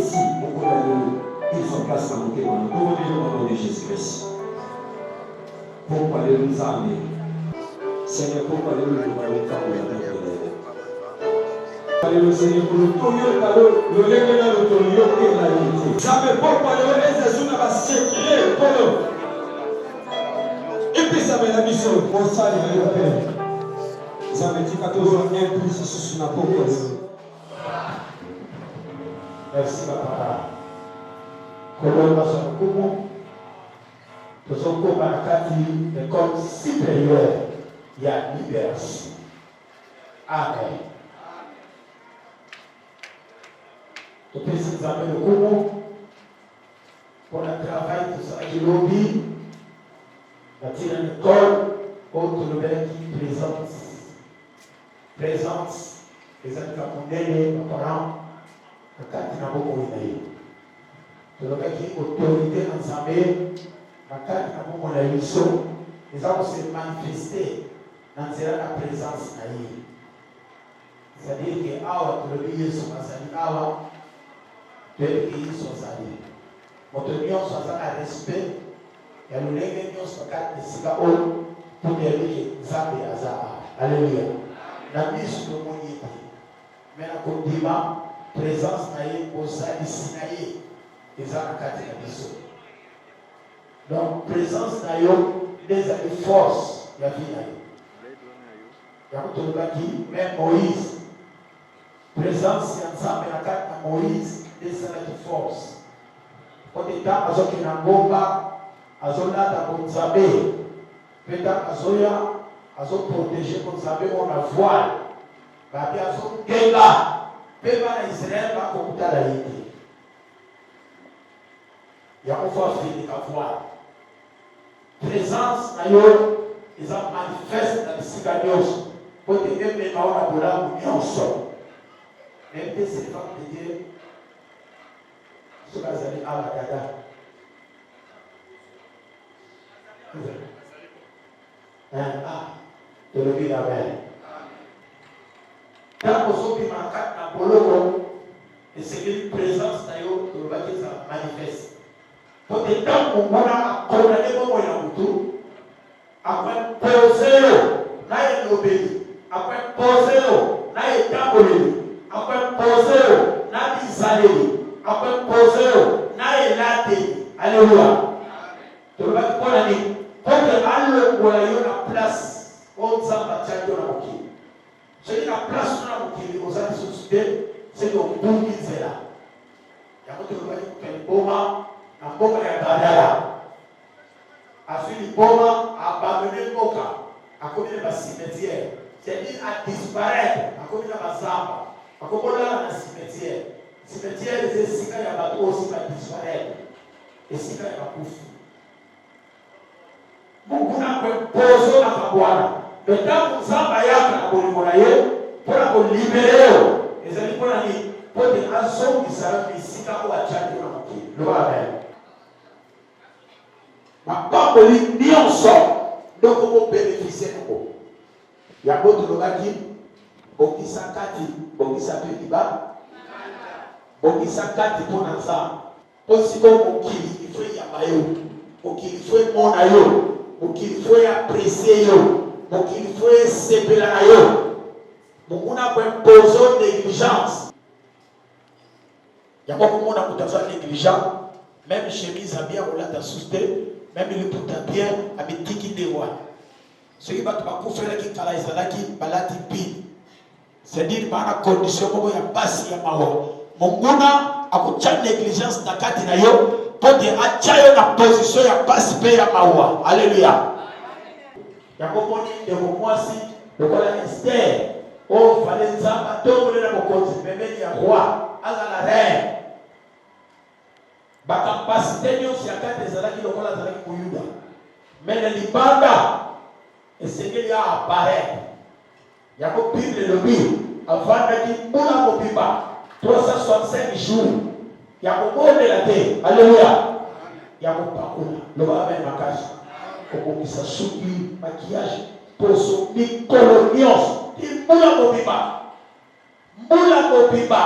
ici, ils sont place dans le cœur. Pour vous dire au nom de Jésus-Christ. Pour parler nous amener. Seigneur, pour parler nous amener. Parler Seigneur pour nous tourner le lever dans le tournoi et la unité. Jamais pour parler les Jésus n'a pas sécuré pour nous. Et puis ça met la mission. Mon salut le Père. Ça me dit 14 ans, un plus sur la peau. Merci papa. Comment va son comment? Nous sommes comme à la école supérieure. Il y a libération. Amen. Tu peux s'examiner le comment pour le travail de ça qui lobby. La tire une école autre le qui présente les accompagnés, les parents, le cadre de la Bokoïnaï. Tout le qui est autorité ensemble, le cadre de la Bokoïnaï, les hommes se manifester dans la présence naïve. C'est-à-dire que Awa, tout le billet sur la salle, Awa, tout le pays sur sa vie. Notre union soit un respect, et nous l'ayons sur le cadre de Sigaol pour dire que Zambé Azara. Alléluia. La mise de mon yété. Mais la condima, présence naïe, au Zali Sinaï, et Zara Katina. Donc, présence naïe, des amis force, il y a vie naïe. Il y a un autre gars qui, même Moïse, présence, c'est ensemble, la carte de Moïse, des amis force. Quand il y a un qui n'a pas, Azola da Bonzabé, peut-être Azoya, Azo protéger Bonzabé, on la voile. Babi Azo Gela, Pema Israël va comme ta laïté. Il y a une fois fini la voile. Présence, d'ailleurs, ils ont manifesté dans les Sigadios. Pour te dire, mais on a besoin de nous ensemble. Même des servants de Dieu, ce que vous allez à la dada. De lever la main. Quand vous avez un polo, et c'est une présence d'ailleurs de le ça manifeste. Pour des temps où on a condamné mon moyen de tout, après poser, là il l'obéit. Après poser, là il tambolé. Après poser, là il salé. Après poser, là il laté. Alléluia. De le pour l'année. Pour que Allah ait la place, on s'en va tirer dans la bouquille. C'est la place dans la bouquille, aux amis sociétés, c'est le bon qui est là. Il y a d'autres gens qui ont un boma, un boma et un badala. A fait le boma, a abandonné le boca, a commis le cimetière. C'est-à-dire à disparaître, a commis le bazamba, a commis le cimetière. Le cimetière, c'est si il y a bateau aussi va disparaître. Et si il y a un pouf. Beaucoup n'ont pas posé la faboana. Mais quand vous avez la bonne pour la libérer, les amis pour la nuit, pour des raisons qui savent ici quand on a tchadé dans le pied. Le Amen. Ma part de ni en sort, donc on peut bénéficier de vous. Il y a d'autres gens qui Bokisa Kati, Bokisa Pédiba, Bokisa Kati pour l'ensemble. Aussi comme Bokili, il faut y avoir, Bokili, il faut mon aïe. Pour qu'il faut apprécier, pour qu'il faut séparer, pour qu'on a besoin de négligence. Il y a beaucoup de monde qui a besoin de négligence, même chemise à bien, on l'a assusté, même il peut bien, avec tiki de voix. Ce qui va te faire qui kala izalaki balati pi. C'est-à-dire par la condition où il y a pas si il y a mao. Mon gona a kucha négligence nakati na yo. Pour te attirer la position, il n'y a pas si peu à Mawa. Alléluia. Il y a beaucoup de moi si le roi Esther. Oh, il fallait ça, tout le monde est dans mon mais il y a roi, à la reine. La capacité de si à quatre des alaki, le roi Lazaraki pour Yuda. Mais le Libanda, et c'est qu'il y a apparaître. Il y a beaucoup de lobby. Avant de dire, pour la Mobiba, 365 jours. Il y a beaucoup de la terre. Alléluia. Il y a beaucoup de le va avec ma cage. Comme qui s'assoupit, maquillage, pour son colonios. Il moula mobiba. Moula mobiba.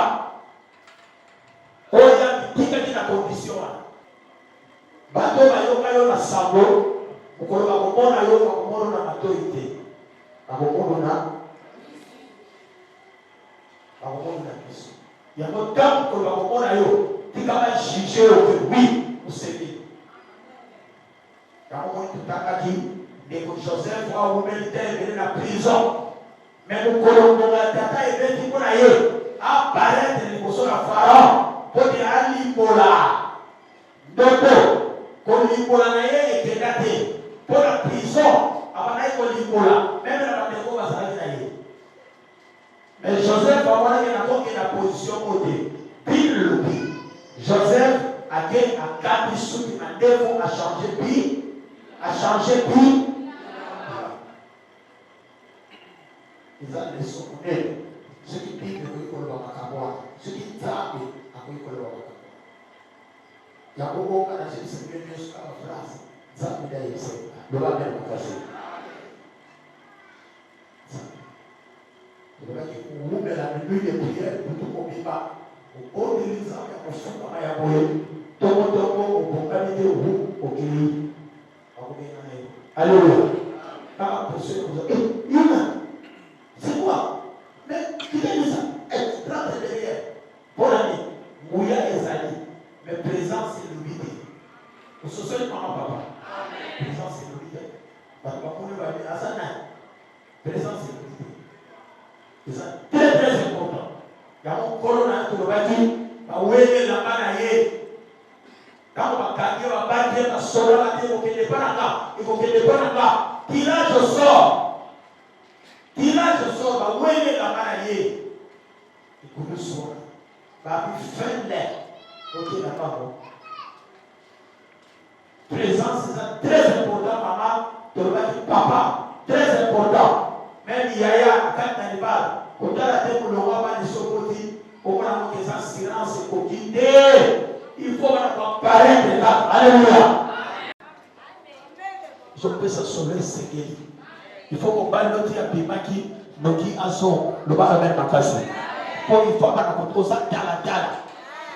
oya bitika na condition wana bato bayoka yo na sango ukolo bakomona yo bakomona na matoi te bakomona biso yango ntango ukolo bakomona yo tika bajuge yo ke oui osebi yango moni tutakaki ndeko Joseph awumeli te ebele na prison mais mokolongonga tata ebeti mpo na ye aparete liboso na Pharaon mpo te alimbola ndoto kolimbola na ye ekenda te mpo na prison abandaki kolimbola meme na bandeko bazalaki na ye mais Joseph amonaki nakoki na position kote bilobi Joseph ake akati suki na ndefu a changé puis ils ont les souvenirs ce qui dit que vous pouvez le voir ce qui tape à vous pouvez le voir il y a beaucoup de gens qui se mettent jusqu'à la phrase ça me dit ici le va bien vous casser le va dire vous mettez la nuit de prière pour tout couper pas au bord de l'islam il y a un fond à y avoir tomo au bongalité ou au kili alléluia ah pour ceux qui vous avez c'est quoi mais qui t'a dit ça rentre derrière bon ami mouya ezali mais présence c'est l'unité vous se souvenez maman papa présence c'est l'unité parce que pour nous asana présence c'est l'unité c'est très très important ya mon corona to baki ba wele la bana ye quand on va battre la sola la terre au Québec il faut que les pas tirage au sort va où est la maladie il faut le soir va plus fin l'air ok là-bas présence c'est très important maman te le dire papa très important même yaya quand tu n'arrives pas quand tu as la tête pour le roi va les sopoti au moins que ça silence et coquille il faut apparaître là. Alléluia. Je peux se sauver, c'est guéri. Il faut qu'on balle notre abimaki, noki aso, le bas avec ma casse. Pour il faut qu'on ait ça tala.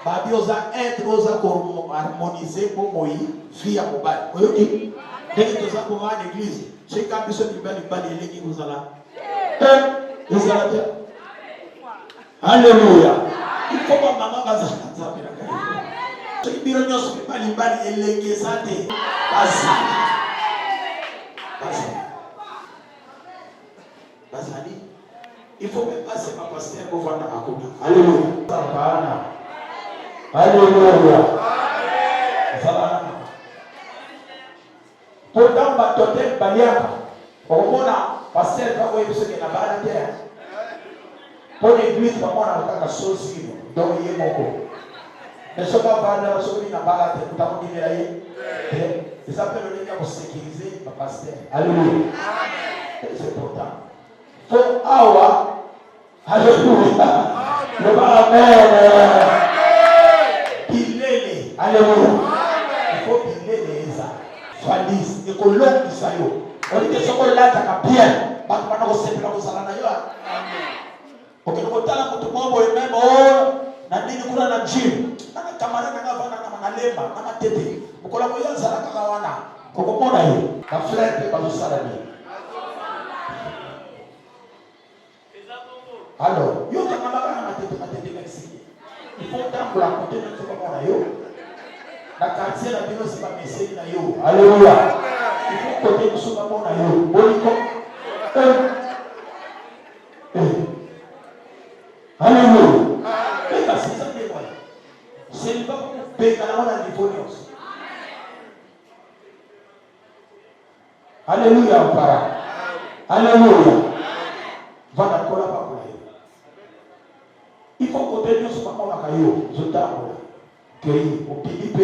Babi osa être osa pour harmoniser pour moi, fille à mobile. Oui, ok. Dès que tu as pour l'église, c'est quand tu es belle, il vous a là. Alléluia. Il faut que maman va ça. Il faut que passer ma pasteur pour voir la Alléluia. Alléluia. Pourtant, ma totem baliaka. Au moment pasteur va voir ce qui est là-bas la terre. Pour l'église, on a un sauce donc il est mon mais ce qu'on va faire, c'est qu'on va ça peut donner pour sécuriser le pasteur. Alléluia. C'est important. Faut avoir. Alléluia. Le Amen. Il est. Alléluia. Il faut qu'il ait les Fadis. Et que l'homme qui s'aille. On dit que ce qu'on l'a bien. Parce qu'on a aussi la salana. Ok, nous avons tout le monde même. Nandini kuna na gym ana kamara na ngavana na lemba na matete ukola moya zala kakawana kokomona hiyo na flat pe bazosala ni alors yo kama bana matete merci il faut temps la côté de ce qu'on a yo na quartier na bino c'est pas message na yo alléluia il faut côté de ce qu'on a yo boliko alléluia. C'est le pas pour payer la différence. Alléluia, para. Alléluia. Va d'accord là pas pour il faut que Dieu soit comme la caillou, je t'appelle. Que au pilipe,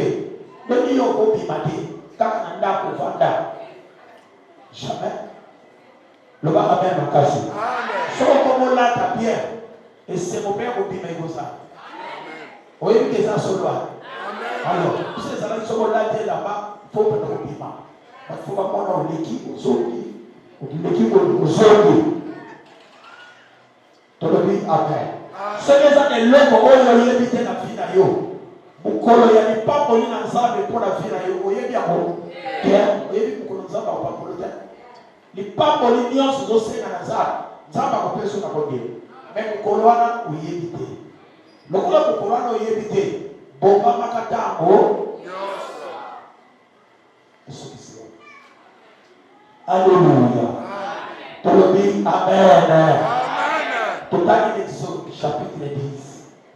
le lion au pimati, quand pour vanda. Jamais. Le va même en casse. Soit comme là ta pierre, et c'est mon père au pimé comme ça. Oui, que ça soit là. Alors, ces amis sont là là-bas, il faut que nous piment. Il faut qu'on ait l'équipe aux autres, l'équipe aux autres. Tout le monde, amen. Ce que ça est l'homme, on va éviter la vie d'ailleurs. mukolo ya lipamboli na nzambe mpo na vie na yo oyebi yango te oyebi mukolo nzambe akopambolo te lipamboli nyonso ozosenga na nzambe akopesa na bondelo me mukolo wana oyebi te lokola mukolo wana oyebi te bombamaka ntango esukisi Alléluia. Tolobi Amen. Total Exode chapitre 10,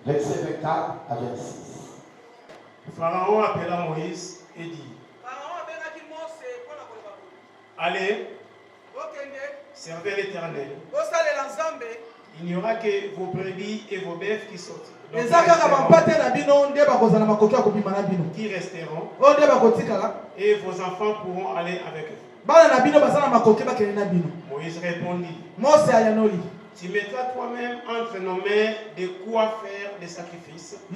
verset 24 à 26. Pharaon appela Moïse et dit: Allez, servez l'Éternel. Il n'y aura que vos brebis et vos bœufs qui sortent. Qui resteront. Et vos enfants pourront aller avec vous. Moïse répondit: Tu mettras toi-même entre nos mains de quoi faire des sacrifices. Et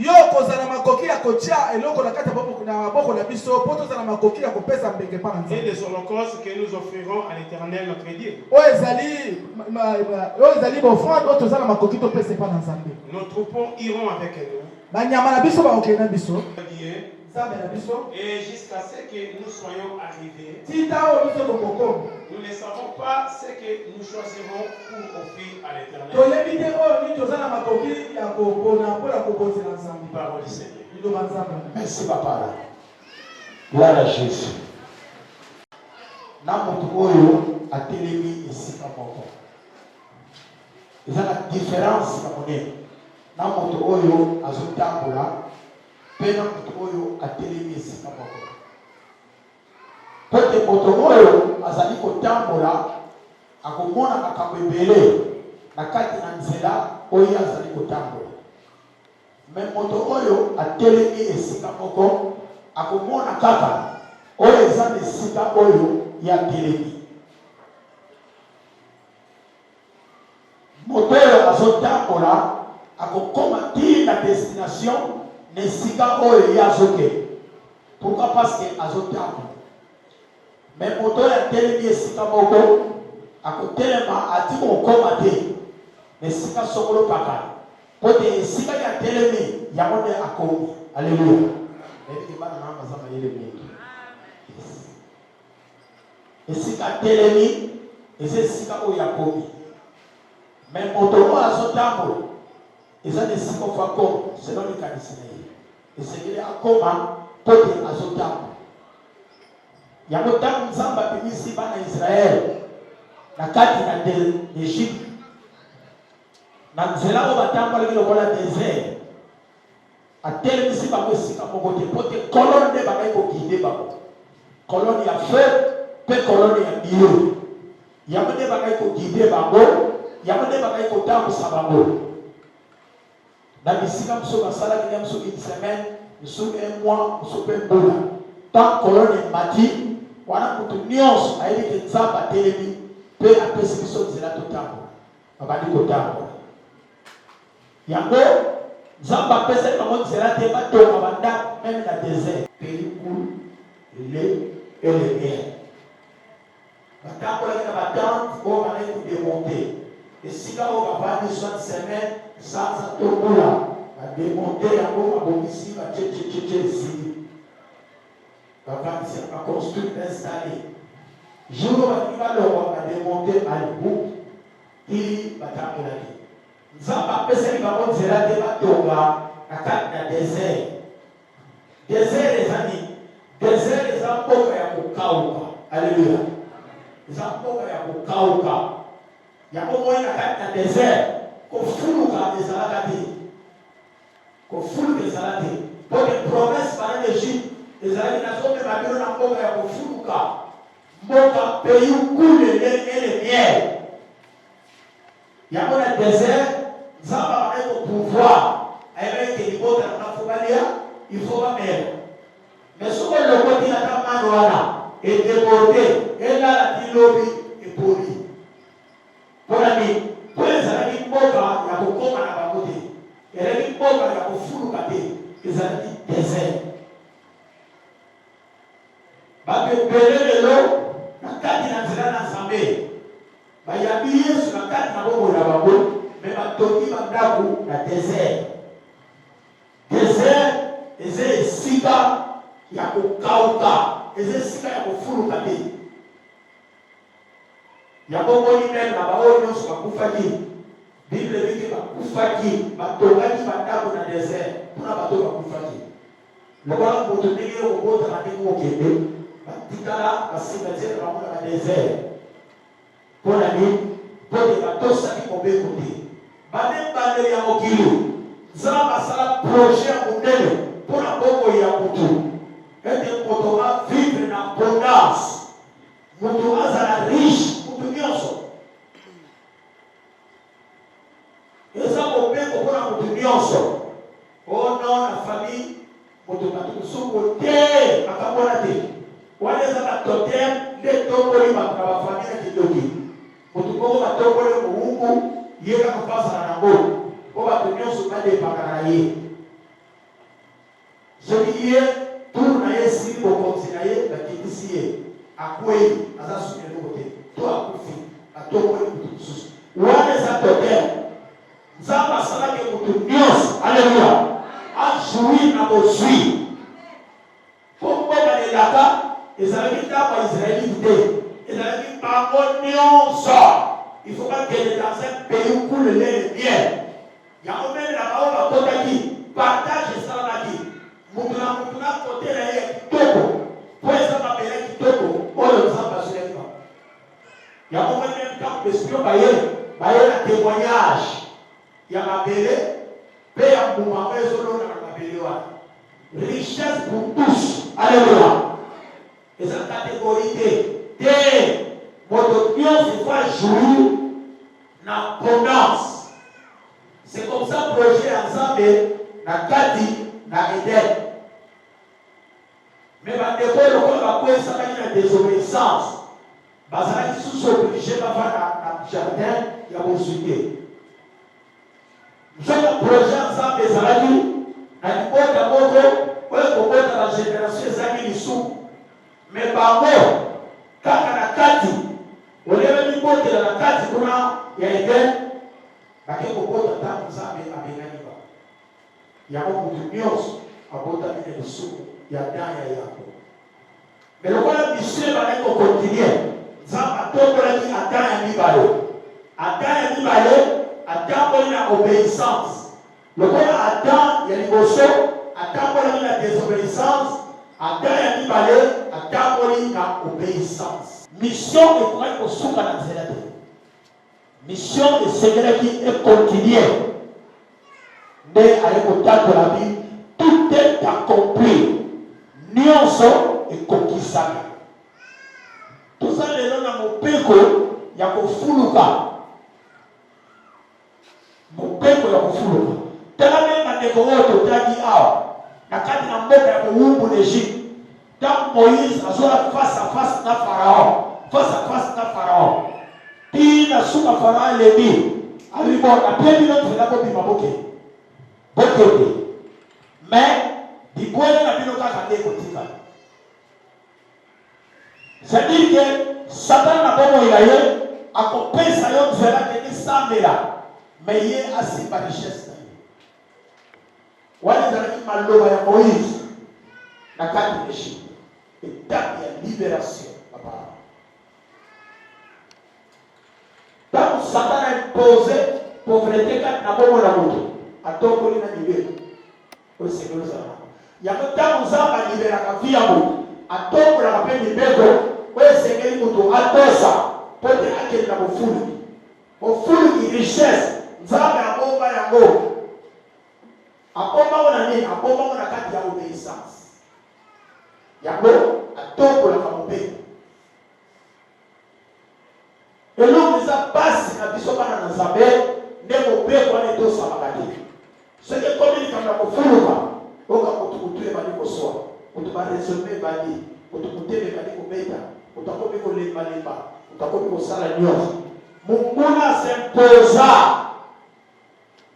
des holocaustes que nous offrirons à l'Éternel notre Dieu. Nos troupeaux iront avec nous. Et jusqu'à ce que nous soyons arrivés, nous ne savons pas ce que nous choisirons pour offrir à l'Éternel. Parole du Seigneur. Merci papa. Gloire à Jésus. Na moto oyo atelemi esika moko. Eza la différence na monene. Na moto oyo azotambola pe na moto oyo atelemi esika moko. Pote moto oyo azali kotambola akomona makambo ebele na kati na nzela oyo azali kotambola. Mais moto oyo atelemi esika moko akomona kaka oyo eza esika oyo ya telemi. Moto oyo azotambola akokoma ti na destination nesika oyo ya azoke. Pourquoi? Parce que azotambola. Mais moto oyo atelemi esika moko akotelema ati kokoma te nesika sokolo pakala. Pote esika ya telemi ya monde akomi. Alléluia. Esika telemi esika oyo akomi. Mais moto oyo azotambola eza esika fako selon likanisi na ye. Esekele akoma pote azotambola. Yango tangu Nzambe apimisi bana Israel na kati na Egypte na nzela oyo batambolaki lokola désert atelemisi bango esika moko te po te kolone nde bakaki kokide bango, kolone ya feu mpe kolone ya bio. Yango nde bakaki kokide bango, yango nde bakaki kotambusa bango na bisika mosusu basalaki nde mosusu une semaine, mosusu un mois, mosusu mpe mbula. Tant kolone emati wana mutu nyonso ayebi ke Nzambe atelemi mpe apesi biso nzela totambola, babandi kotambola. Yango Nzambe apesaki bango nzela te batonga bandako même na désert. Pays coule le lait et le miel. Batambolaki na batente oyo banaki kodemonte esika oyo bavandi soit semaine sanza to mbula bademonte yango babongisi bacececece esili bavandisi baconstruire installé. Jour oyo balingi balongwa bademonte albu ili batambolaki. Nzambe apesaki bango nzela te batonga na kati na désert. Désert eza nini? Désert eza mboka ya kokauka. Alléluia. Eza mboka ya kokauka. Yango moi na kati na désert kofuluka ezalaka te. Kofuluka ezalaka te. Poke promesse bana d'Égypte ezalaki nazomema bino na mboka ya kofuluka. Mboka pays coule le lait et le miel. Yango na désert Nzambe akaki kopouvoir ayebaki ke libota nafubalia il faut bamela. Mais soki olokoti ata mano wana edeborde elala ti lobi epoli. Mpona nini? Po ezalaki mboka ya kokoma na bango te, ezalaki mboka ya kofuluka te, ezalaki désert. Bato ebele lelo na kati na nzela na Nzambe bayambi Yesu na kati na bongo na bango, me batongi bandako na désert. Désert eza ya kukauka ezesika ya kufuluka te ya bomoni meme na bao nyonso bakufaki Bible biki bakufaki batongaki bandako na désert mpona bato bakufaki lokola moto ndenge okobota na ndenge okende batikala basimetiere bango na badésert mpona nini mpo te batosaki mobeko te bandeli ya mokili nzambe asala projet ya monene mpona bomoi ya motu ete moto avivre na abondance moto azala riche motu nyonso eza mobeko mpona motu nyonso ono na famille moto batukusuku te akabona te wana eza batotem nde tokoli bato na bafamille na kidoki motu moko batokoli mowumbu ye kaka pasala nango mpo bato nyonso badepaka na ye soki ye tour na ye esili bokonzi na ye bakitisi ye akwei aza suni eloko te to akufi atokoli motu mosusu wana eza totem nzambe asalaki motu nyonso aleluya ajoui na bozwi mpo mbobalelaka ezalaki ntango ya israelite te ezalaki bango nyonso il faut bakende dans un pays où coule le lait et le miel yango meme na bao bakotaki partage esalamaki motu na motu na kote na ye ya kitoko mpo eza mabele ya kitoko oyo nzambe azwaki bango yango meme ntango besipio baye na témoignage ya mabele mpe ya mbuma oyo ezolona na mabele wana richesse pour tous alléluia eza catégorie te moto nyonso va jouir na abondance. C'est comme ça projet ya nzambe na kati na Eden. Mais bandeko lokola bakwesakaki na désobéissance bazalaki susu oblige bavanda na jardin ya bozwi te. Nzoka projet ya nzambe ezalaki na libota moko oyo kobota bagénération ezalaki lisuku mais bango kaka na kati olebe libotela na kati kuna ya Eden bake kobota ntango nzambe abengani ba yango motu nyonso abotami na lisuku ya dan ya Yakobo. Mais lokola misio ebandaki kokontinue nzambe atombolaki Adam ya mibale. Adam ya mibale atamboli na obéissance. Lokola Adam ya liboso atambolaki na désobéissance, Adam ya mibale atamboli na obéissance. Mission ekomaki kosuka na nzela te. Mission esengelaki ekontinue nde aye kotambola bi tout est accompli nyonso ekokisaka. Toza lelo na mopeko ya kofuluka. Mopeko ya kofuluka. Tala meme bandeko oyo totaki awa na kati na mboka ya mowumbu l'Égypte. Tant Moïse azola face à face na Pharaon. Face à face na Pharaon. Puis na suka Pharaon lebi. Ali bon après bino tela ko bima boke. Boke. Mais dibwele na bino kaka ndeko tika. C'est-à-dire que Satan n'a pas moyen à couper sa yon zela que ni sambela. Mais il est assez par richesse. Wale zalaki maloba ya Moïse na kati d'Égypte. Étape ya libération. Tant Satan a imposé pauvreté kati na bomo na moto. Atokoli na libération. Au Seigneur Zala. Yako tant Nzambe libéraka vie ya moto. Atombolaka mpe mibeko oyo esengeli moto atosa mpo te akende na bofuluki. Bofuluki richesse Nzambe abomba yango. Abombango na nini? Abombango na kati ya obéissance. Yango atombolaka mobeko. Eloko eza basi na biso bana na Nzambe nde mobeko wana etosamaka te. Soki ekomi likambo ya kofuluka oka motu kutu ebandi kosoa. Moto ba resume bandi, moto kutebe bandi kobeta, moto akomi kolemba, moto akomi kosala nyonso. Munguna s'imposa.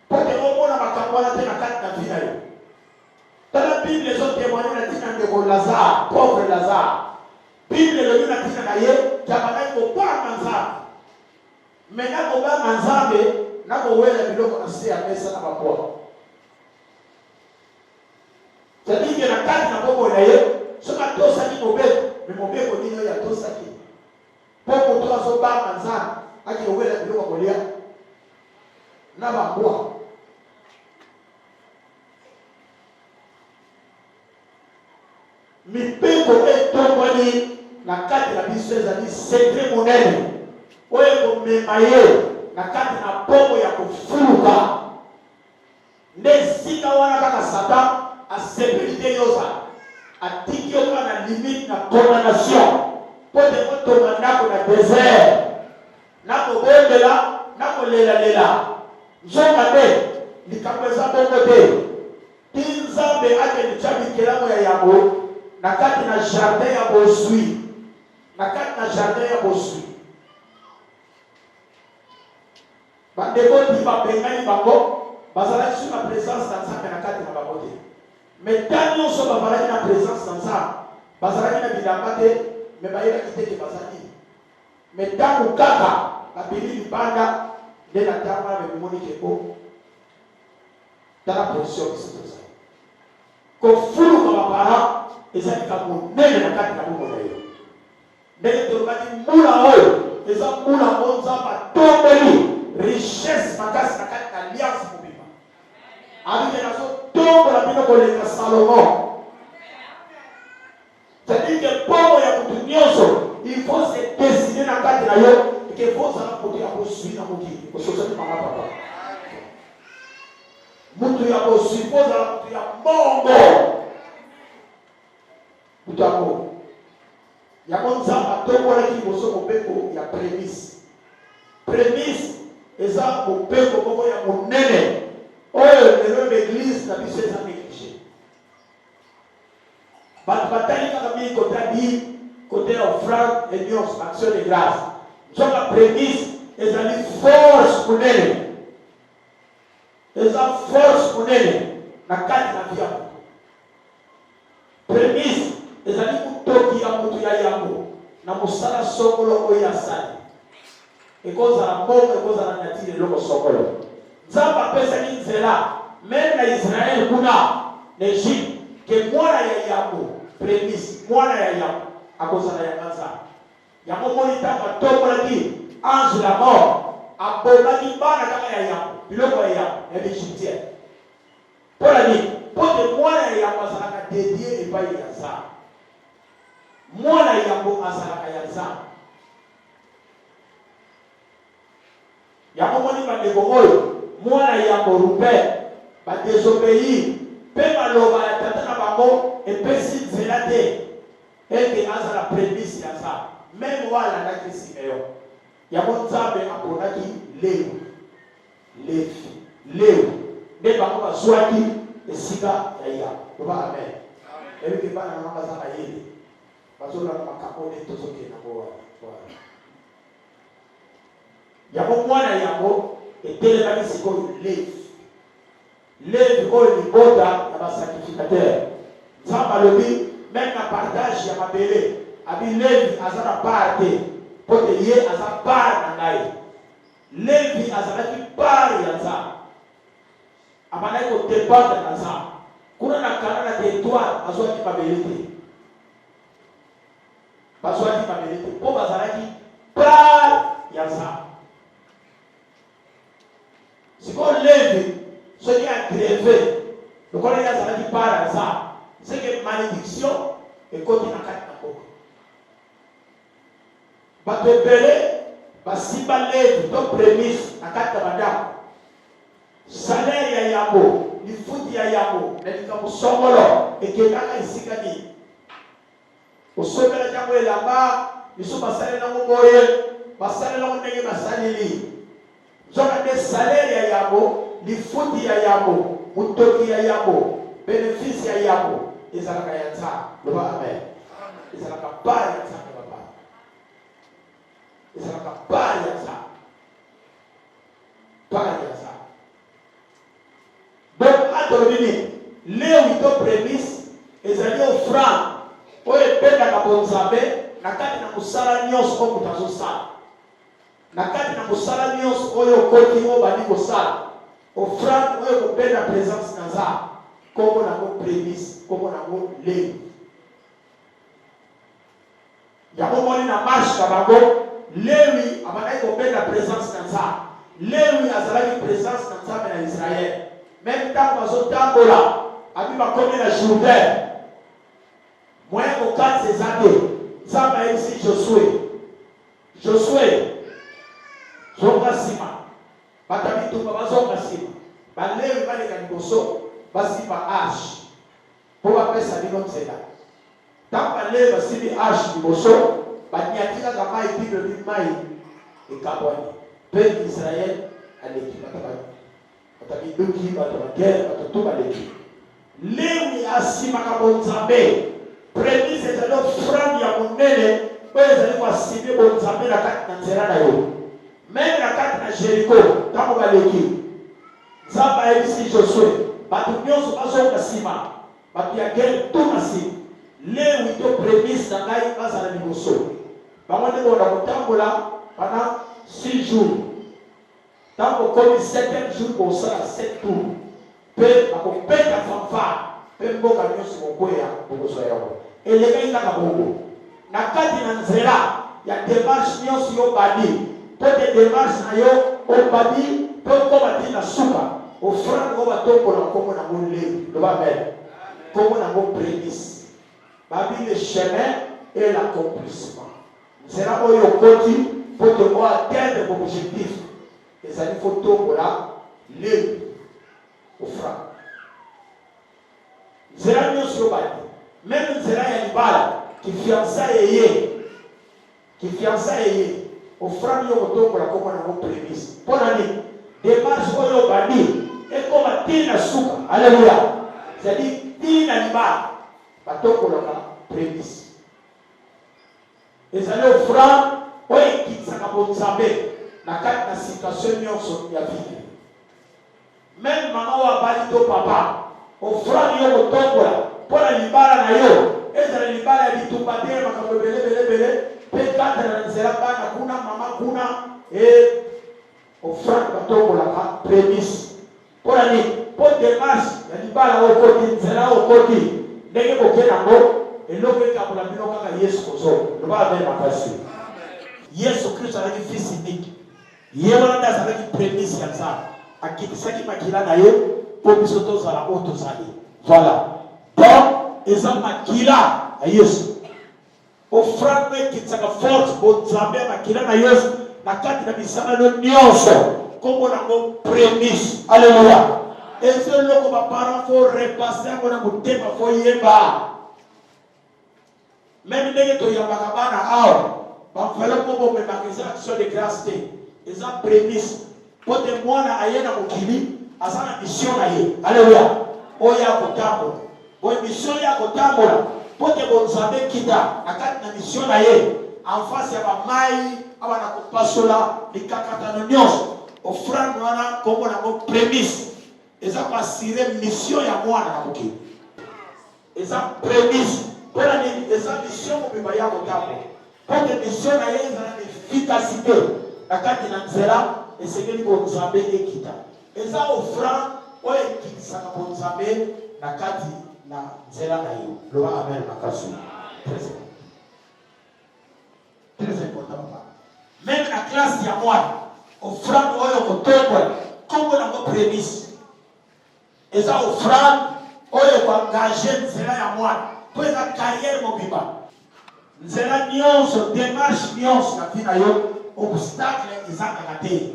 Pote omona makambo wana te na kati na vie na yo. Tala Bible ezotémoigner na tina ndeko Lazare, pauvre Lazare. Bible elobi na tina na ye tabandaki kobanga Nzambe. Me nakobanga Nzambe nakowela biloko na se ya mesa na bapoa. C'est-à-dire que na kati na bobo na ye ake owela biloko kolia na bambwa mipeko etongwani na kati na biso ezali sekre monene oyo komema ye na kati na pombo ya kofuluka nde esika wana kaka satan asepeli te yoza atiki yo kaka na limite na condamnation po te kotonga ndako na désert nakobondela nakolelalela nzonga te likambo eza bongo te ti nzambe akende tya bikelamu ya yango na kati na jardin ya bozwi bandeko ti bapengani bango bazalaki sur na présence na nzambe na kati na bango te mais ntan nyonso bazalaki na présence na nzambe bazalaki na bilamba te me bayebaki te ke bazali mais ntango kaka babeli libanda nde na ntango wana bemimoni ke o tala position biso tozali kofuluka baparent eza likambo monene na kati na bongo na yo ndenge tolobaki mbula oyo eza mbula ngo nzambe atombeli richesse makasi na kati na alliance mobima abike nazotombola bino koleka Salomon. C'est-à-dire que pombo ya mutu nyonso il faut se décider na kati na yo ke fozala mutu ya kosui na mokili kososani mama papa mutu ya kosui fozala mutu ya mbongo mutu ya mbongo yango nzambe atombolaki liboso mobeko ya prémisse eza mobeko moko ya monene oyo lelo l'église na biso eza néglige bato batali kaka mingi kote ya bible kote ya offrande et nyonso action de grâce nzonga prémisse ezali force monene eza force monene na kati na vie ya moto prémisse ezali motoki ya moto ya yango na mosala songolo oyo asali ekozala mbongo ekozala natili eloko songolo nzambe apesaki nzela meme na Israel kuna na Egypte ke mwana ya yango prémisse mwana ya yango akozala yanga nzambe yango moni ntango atombolaki ange la mort abomaki bana kaka ya yango biloko ya yango ya bégyptien mpola nini mpo te mwana ya yango azalaka dédié epai ya nzambe mwana ya yango azalaka ya nzambe yango moni bandeko oyo mwana ya yango Rubén badesobéir mpe maloba ya tata na bango epesi nzela te ete azala prémisse ya nzambe meme oyo alandaki Simeon yango nzambe aponaki Levi nde bango bazwaki esika ya yango loba amen ebike bana na baza bayele bazolanda makambo nde tozokenda ngo wana yango mwana yango etelemaki sikoyo Levi oyo libota ya basacrificateur nzambe alobi meme na partage ya mabele abi Levi aza na part te mpo te ye aza part na ngai Levi azalaki part ya nzambe abandaki kodependre na nzambe kuna na kana na territoire bazwaki mabele te mpo bazalaki part ya nzambe sikoyo Levi soki agreve lokola ye azalaki part ya nzambe seke malédiction ekoti na kati na mboka bato ebele basimba Levi to prémisse na kati na bandako salaire ya yango lifuti ya yango na likambo songolo ekendaka esika nini osomela yango elamba biso basalela boye basalela ndenge basaleli nzoka nde salaire ya yango lifuti ya yango mutoki ya yango bénéfice ya yango ezalaka ya nzambe loba amen ezalaka part ya nzambe baba ezalaka part ya nzambe donc atolobi nini Lewi to prémisse ezali offrande oyo ebendaka bonzambe na kati na mosala nyonso oyo moto azosala na kati na mosala nyonso oyo okoti oyo bandi kosala offrande oyo kobenda présence na nzambe kombo nango prémisse kombo nango Lewi yango moni na marche na bango Lewi abandaki kobenda présence na Nzambe. Lewi azalaki présence na Nzambe na Israël. Même ntango bazotambola abi bakomi na Jourdain, moyen kokatisa eza te. Nzambe ayebisi Josué zonga nsima, bato ya bitumba bazonga nsima, balewi baleka liboso basimba arche mpo bapesa bino nzela. Ntango balewi basimbi arche liboso, baniatikaka mai bino bi mai ekabwani mpe Israel aleki bato biduki, bato bagere, bato to baleki. Lewi asimaka bonzambe, prémisse ezali ofrande ya monene oyo ezali koasimbi bonzambe na kati na nzela na yo. Même na kati na Jericho, ntango baleki, Nzambe ayebisi Josué, bato nyonso bazonga nsima, bato ya gere to na nsima. Lewi to prémisse na ngai bazala liboso. Bango nde bona kotambola pendant 6 jours. Ntango komi 7e jour kosala 7 tours. Mpe bakopeta fanfare mpe mboka nyonso mokwea bokozwa yango. Elekaki kaka bongo. Na kati na nzela ya démarche nyonso yo badi, mpe te démarche na yo obadi mpe okoma ti na suka, ofrande ngo batombola nkombo nango Lewi. Loba amen. Nkombo nango prémisse. Babi le chemin et l'accomplissement. Nzela oyo okoti mpo tongo atteindre objectif. Ezali kotombola Lewi ofrande. Nzela nyonso yo badi, même nzela ya libala kifiansa eye ofrande yo kotombola nkombo nango prémisse. Mpo na nini? Démarche oyo badi ekoma ti na suka. Alléluia. C'est-à-dire ti na libala batombolaka prémisse. Ezali ofrande oyo ekitisaka bonzambe na kati na situation nyonso ya vie. Même mama oyo abali to papa, ofrande yo kotombola mpo na libala na yo ezala libala ya bitumba te makambo ebele mpe kata na nzela bana kuna mama kuna ofrande batombolaka prémisse. Mpo na nini? Mpo démarche ya libala okoti, nzela okoti, ndenge boke nango eloko ekabola bino kaka Yesu kozoba. Loba amen makasi. Yesu Kristo azalaki fils unique. Ye wana nde azalaki prémisse ya Nzambe. Akitisaki makila na ye mpo biso tozala oyo tozali. Voilà. Donc eza makila ya Yesu. Ofrande ekitisaka force bonzambe ya makila na Yesu na kati na misala no nyonso. Kombo nango prémisse. Alléluia. Eza eloko baparent fo repasser yango na motema fo yeba. Même ndenge toyambaka bana awa bafale mpo bomemaka eza action de grâce te. Eza prémisse mpo te mwana aye na mokili aza na mission na ye. Alléluia. Oyo ya kotambola, oyo mission ya kotambola mpo te bonzambe kita na kati na mission na ye en face ya bamai aba na kopasola likakatano nyonso. Ofrande wana kombo nango prémisse. Eza koasire mission ya mwana na mokili. Eza prémisse. Mpona nini? Eza mission mobimba ya kotambola mpo te mission na ye ezala na efficacité na kati na nzela esengeli bonzambe ekita. Eza ofrande oyo ekitisaka bonzambe na kati na nzela na yo. Loba amen makasi. Très important papa. Même na classe ya mwana, ofrande oyo kotombola kombo nango prémisse. Eza ofrande oyo koengage nzela ya mwana mpo eza carrière mobimba. Nzela nyonso, démarche nyonso na vie na yo, obstacle ezangaka te.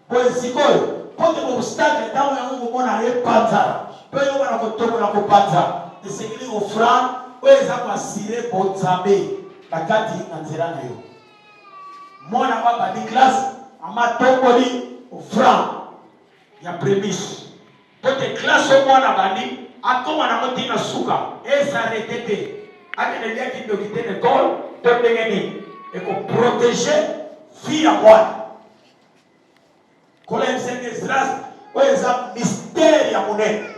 Po esikoyo mpo te obstacle ntango yango komona ye panza mpe yo bana kotombola kopanza esengeli ofrande oyo eza koasire bonzambe na kati na nzela na yo. Mwana babandi classe amatomboli ofrande ya prémisse mpo te classe o mwana bandi akoma nango ntina suka ezarete te akeneliaki ndoki te l'école to ndenge nini ekoprotege vie ya mwana. Kola msenge Esdras oyo eza mystère ya monene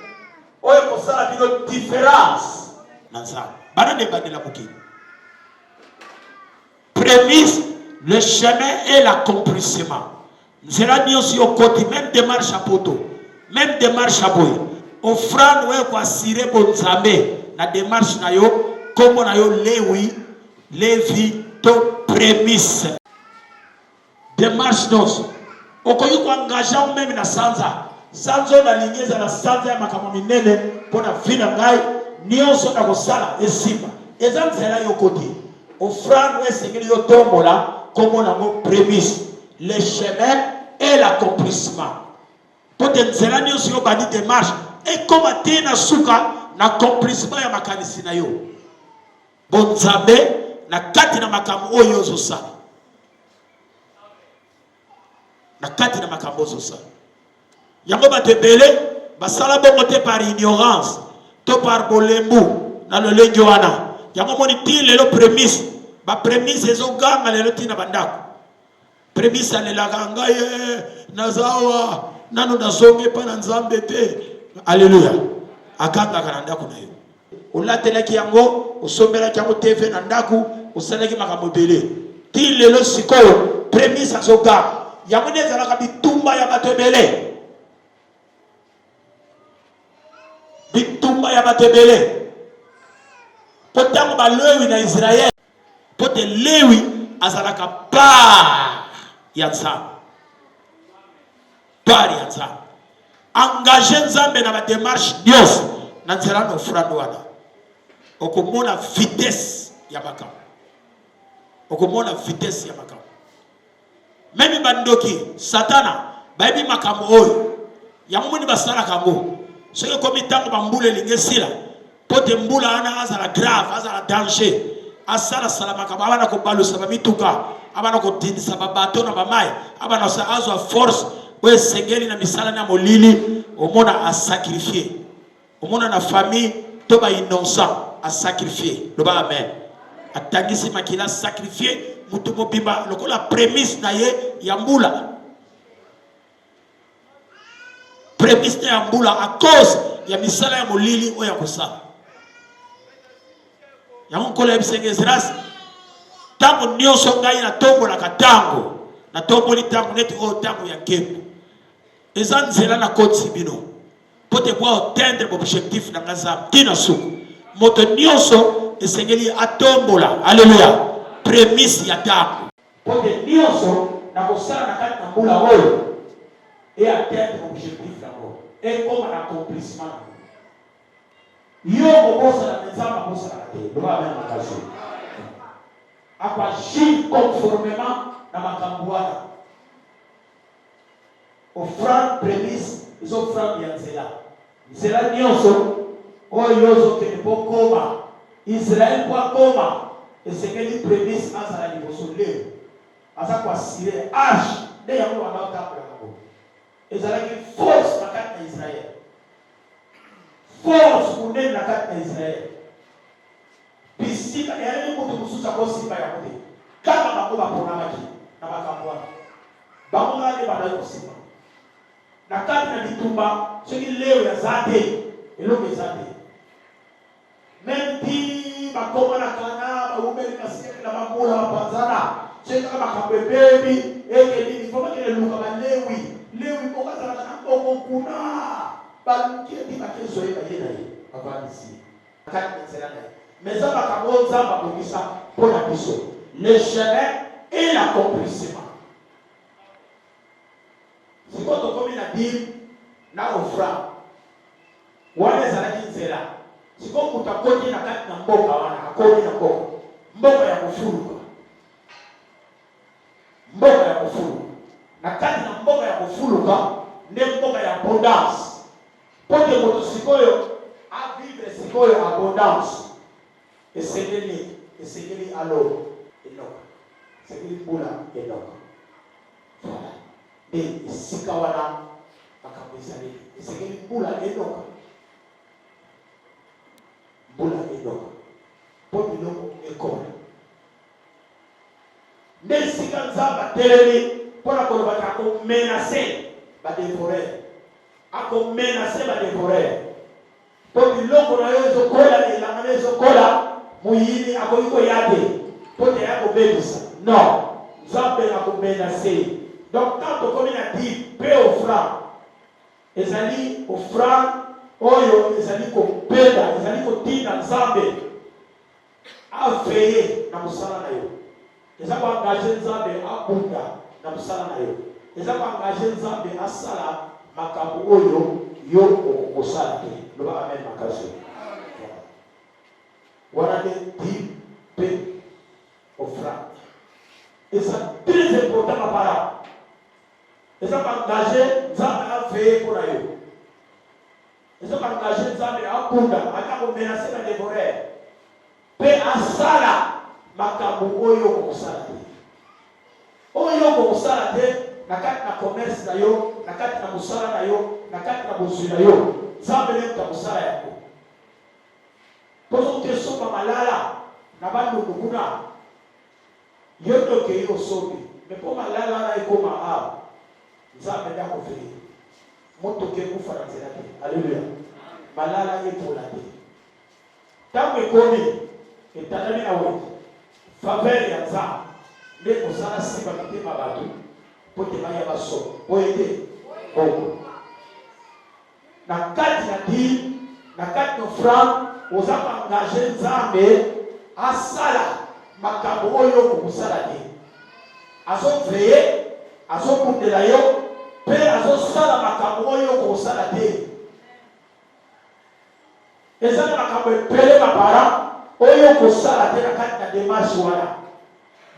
oyo kosala bino différence na Nzambe. Bana nde bandela mokili. Prémisse, le chemin et l'accomplissement. Nzela nyonso yo koti, même démarche à poto, même démarche à boye. Offrande oyo koasire bonzambe na démarche na yo kombo na yo Lewi, Levi to prémisse. démarche nyonso okoki koengage même na sanza sanzo na ligneza na sanza ya makambo minene mpona vi na ngai nyonso na kosala esimba eza nzela yokoti offrande esengeli yotombola kombo nango prémisse le chemin et l'accomplissement pote nzela nyonso yo bandi démarche ekoma te na suka na accomplissement ya makanisi na yo bonzambe na kati na makambo oyo ozosala na kati na makambo ozosala yango bato ebele basala bongo te par ignorance to par bolembu na lolenge wana yango moni ti lelo prémisse baprémisse ezoganga lelo ntina bandako prémisse alelaka ngai nazawa nano nazonge mpa na nzambe te alleluya akangaka na ndako na yo olatelaki yango osombelaki yango tv na ndako osalaki makambo ebele ti lelo sikoyo prémisse azoganga yango nde ezalaka bitumba ya bato ebele bitumba ya bato ebele po ntango balewi na Israel po te lewi azalaka part ya nzambe part ya nzambe engage nzambe na badémarche nyonso na nzela na ofrande wana okomona vitesse ya makambo okomona vitesse ya makambo memi bandoki satana bayebi makambo oyo yango moni basalaka yango soki ekomi ntango bambula elingi esila po te mbula wana azala grave azala danger asalasala makambo abana kobalusa bamituka abana kotindisa babato na bamai abana azwa force oyo esengeli na misala na molili omona asakrifie omona na famille to bainnocent asakrifie loba amen atangisi makila sakrifie mutu mobimba lokola prémisse na ye ya mbula prémisse ya mbula à cause ya misala ya molili oyo ya kosala yango nkola yebisenge Ezras ntango nyonso ngai natombolaka ntango natomboli ntango neti oyo ntango ya nkembo eza nzela na kotisi bino po te bwa atteindre objectif na nga nzambe ntina suku moto nyonso esengeli atombola alleluya prémisse ya ntango po te nyonso na kosala na kati na mbula oyo e atteindre objectif yango ekoma na accomplissement yo kobosala nzambe akosalaka te loba amen makasi akwagir conformément na makambo wana offrande prémisse ezofrande ya nzela nyonso oyo ozokende mpo koma Israel mpo akoma esengeli prémisse azala liboso leo aza koasire arche nde yango wana otambola yango ezalaki force na kati na Israel force monene na kati na Israel bisika eyali moto mosusu akosimba yango te kaka bango baponamaki na makambo wana bango ngane bandaki kosimba na kati na bitumba soki leo yaza te eloko eza te même ti bakoma na kana bawumeli masieke na bambula bapanzana soki kaka makambo ebebi ekenini fo bakende luka balewi moko azalaka na mbongo kuna baluki eti bakezoyeba ye na ye bavandisi kati na nzela na ye mais eza makambo oyo nzambe abongisa mpo na biso le chemin et l'accomplissement sikoyo tokomi na dile na offrande wana ezalaki nzela sikoyo moto akoti na kati na mboka wana akomi na mboka ya kofuluka na kati na mboka ya kofuluka nde mboka ya abondance po te moto sikoyo avivre sikoyo abondance esengeli alo enoka esengeli mbula enoka voilà nde esika wana makambo ezaleli esengeli mbula enoka po biloko ekoma nde esika nzambe atelemi mpona kolobaka akomenase badevoreur po biloko na yo ezokola elanga na ezokola muyini akoki koya te po te ya kobebisa non nzambe akomenase donc quand tokomi na di mpe offrande ezali offrande oyo ezali kopenda ezali kotinda nzambe aveye na mosala na yo eza koengage nzambe abunda na musala na yo. Eza ko engager Nzambe asala makambo oyo yo okosala te. Loba amen makasi. Wana de type offrande. Et c'est très important ma parole. Et ça va engager Nzambe à veiller pour eux. Et ça va engager Nzambe à Bunda, à menacer la dévorer. Pe asala makambo oyo kosala te. Oyo kosala te na kati na commerce na yo, na kati na musala na yo, na kati na bozwi na yo. Nzambe le musala yako. Pozo ke soba malala na bandu kuna. Yoto ke yo sobi. Mais pour malala na ikoma a. Nzambe da ko feri. Moto ke ku faranzela te. Alléluia. Malala ye pola te. Tango ekomi etanami na wetu. Faveur ya Nzambe. Ne kosala siba kite mabatu. Pote maya baso. Oyete. Oko. Na kati na di, na kati na franc, ozaka engager Nzambe asala makambo oyo kokusala te. Azo veiller, azo kundela yo, pe azo sala makambo oyo kokusala te. Eza na makambo epele mapara oyo kosala te na kati na démarche wana.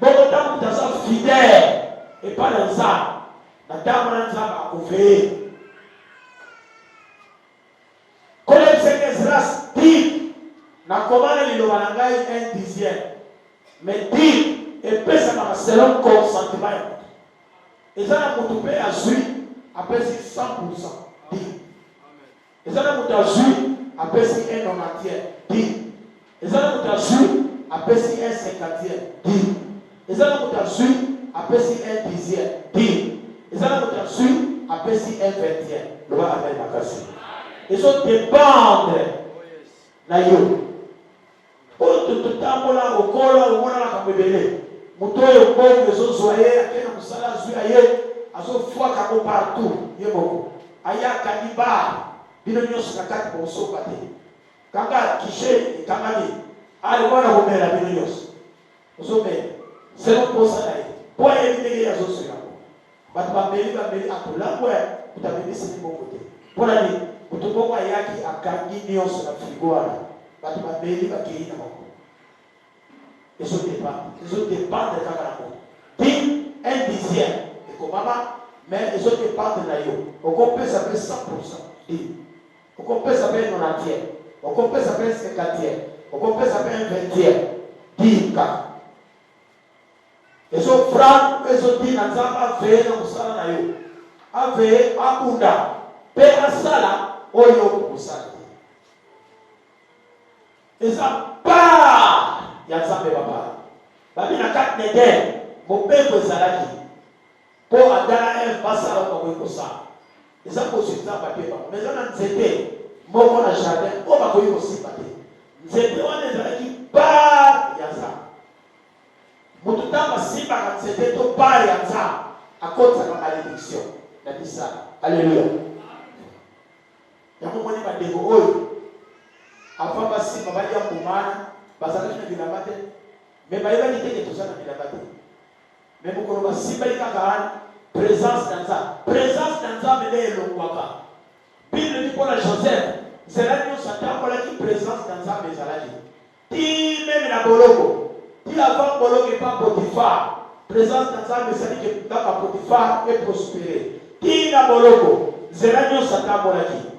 Bongo tango taza fidèle epa na Nzambe, na tango na Nzambe akoveiller. Kole Ezras dit na komana liloba na ngai 1/10. Mais dit epesaka selon consentiment. Eza na mutu pe azwi apesi 100%. Dit. Eza na mutu azwi apesi 1/90. Dit. Eza na mutu azwi apesi 1/50. Dit. Eza na mutu azwi apesi 1/10. Dit. Eza na mutu azwi apesi 1/20. Loba amen makasi. Ils sont dépendre na yo. Oto tutambola okola omona na kabebele. Mutoyo bongo ezozoye akena musala zwi aye azofua kako partout yebo. Aya kaniba bino nyoso nakati bosoka te. Kanga kishe kamani ali mwana homera bino nyoso. Ozome selo posa naye. Poye bidege yazoso yako. Batu bambeli atolangwe kutabebisi ni bongo te. Pona ni kutukonga yaki akangi nyonso na frigo wana batu babeli bakei na moko ezodépendre kaka na moko ti 1/10 ekomama mais ezodépendre na yo okopesa pe 100% ti okopesa pe 90 okopesa pe 50 okopesa pe 20 ti kaka ezofranga ezodi na Nzambe aveye na mosala na yo aveye abunda pe asala oyo kusala. Eza pa ya Nzambe baba. Babi na kati nede mobeko ezalaki. Po adala basala ko kosa. Eza ko sita ba pe ba. Meza na nzete moko na jardin o ba ko yo sipa te. Nzete wana ezalaki pa ya Nzambe. Mutu tamba sipa ka nzete to pa ya Nzambe. Akota na malédiction na bisala. Alléluia. Yako mwani badego oyo afa basi mabali ya kumana bazalaki na bilamba te me bayeba ni teke toza na bilamba te me mokolo basimba ikaka présence na Nzambe nde elongwaka Bible ni mpona Joseph nzela nyonso atambolaki présence na Nzambe ezalaki ti meme na boloko ti avant boloko epa Potifar présence na Nzambe ezalaki kaka Potifar eprospere ti na boloko nzela nyonso atambolaki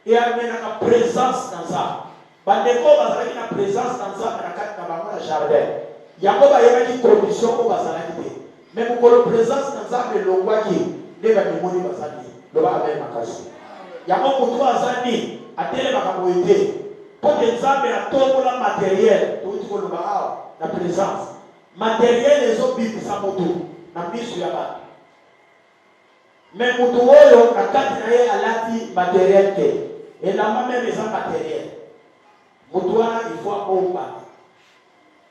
et amena ka présence dans ça. Bandeko bazalaki na présence dans ça na kati na bango na jardin. Yango bayebaki condition ko bazalaki te. Mais mokolo présence dans ça belongwaki nde bamemoni bazali. Loba amen makasi. Yango mutu azali atele makambo ete. Po te Nzambe atombola matériel to tiko loba awa na présence. Matériel ezobimisa mutu na misu ya bato. Mais mutu oyo na kati na ye alati matériel te. Et la même maison matérielle. Moutoua, il faut combattre.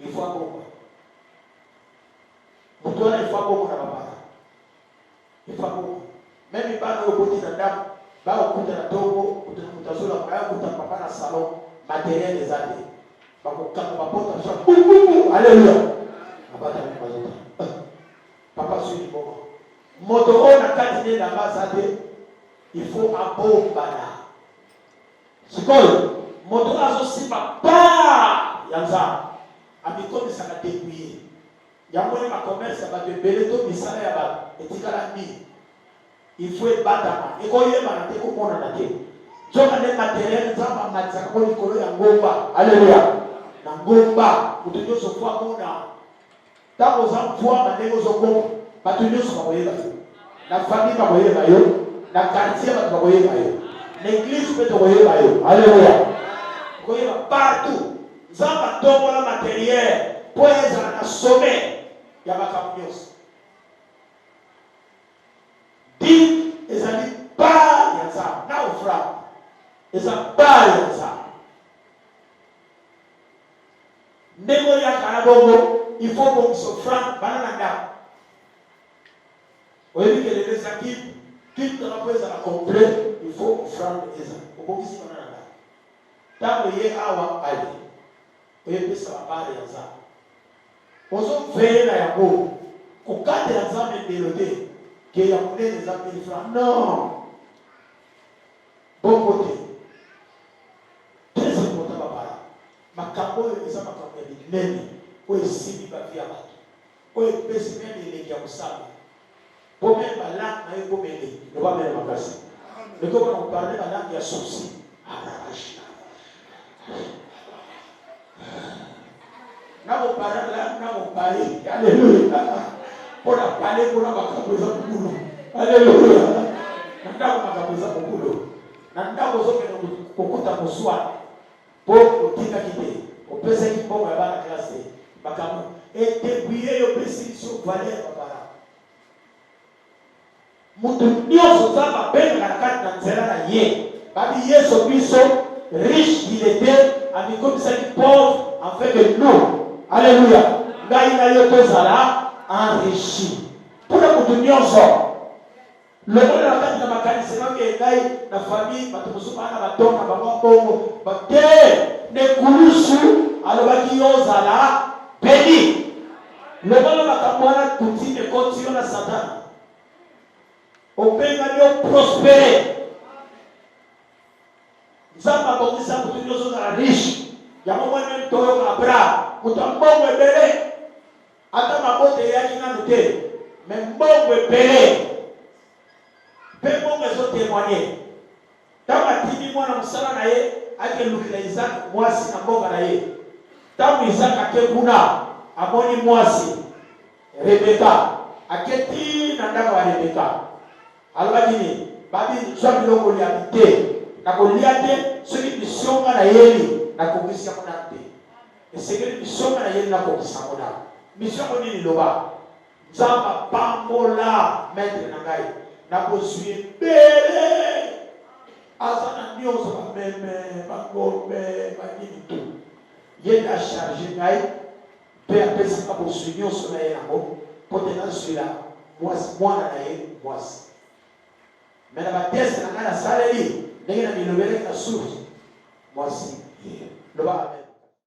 Il faut combattre. Moutoua, il faut combattre. Il faut combattre. Même il va au côté de la dame, va au côté de la tombe, au côté de la papa dans le salon, matériel des années. Alléluia. Papa suit du moment. moto on a kati na basate il faut abombana sikoyo moto azo sipa pa yanza amikomi saka depuis yango ma commerce ba de beleto misala ya ba etikala ni il faut batama ekoyeba na te ko mona na te joka ne matériel nzamba matisa ko likolo ya ngomba alleluya na ngomba utunyoso kwa mona tango za mvua mandengo zoko batunyoso bakoyeba na famille bakoyeba yo na quartier bakoyeba yo na église peut bakoyeba yo alleluya koyeba partout nzamba tombola matériel po ezala na sommet ya makambo nyonso dit ezali pas ya nzamba na ofra eza pas ya nzamba ndenge oyo akala bongo il faut qu'on se franc banana oyebi ke lelo eza kit drapeau ezala complet il faut franc eza obongisi banana ntango ye awa ali oyebisa babare ya nzambe ozoveye na yango kokatela nzambe ndelo te ke ya monene eza 1000 francs non bongo te très important babara makambo oyo eza makambo ya minene oyo esimbi bavi ya bato oyo epesi meme elengi ya kosala po meme balangue na ye bomele loba mene makasi leko bana koparle balangue ya sourci nako parla nako pale haleluya pona pale kuna makambo za mkulu haleluya ndako makambo za mkulu na ndako zote kukuta kuswa po kutika kite opesa kibongo ya bana classe makambo et depuis yo pesi sur valeur babara mutu nyoso zaba benga na kati na nzela na ye babi yeso biso riche il était comme ça qui pauvre en fait que nous alléluia ngai na yo tozala enrichi pour la mutu nyoso le monde na kati na makanisa nange ngai na famille bato musuma na batonga bango bongo bate ne kulusu alobaki yozala béni le monde makambo wana kutime koti na Satan openga yo prospérer nzamba bongisa mutu nyoso na riche yango mwana toyo kabra mutu mbongo ebele ata mabote yaki nanu te mais mbongo ebele pe mbongo ezo témoigner tango atimi mwana mosala na ye akelukila Isaac mwasi na mboka na ye tango Isaac ake kuna amoni mwasi Rebeka aketi na ndako ya Rebeka alobaki nini babi zwa biloko lia te na kolia te soki bisonga na yeli na kokisa mona te esengeli bisonga na yeli na kokisa mona misongo nini loba nzamba pambola maître na ngai na kosuye bele aza na nyonso bameme bangombe banini tu ye na charge ngai mpe apesaka bosui nyonso na ye yango mpo te nazwila mwana na ye mwasi me na bateste na ngai nasaleli ndenge na milobeleki na source mwasi loba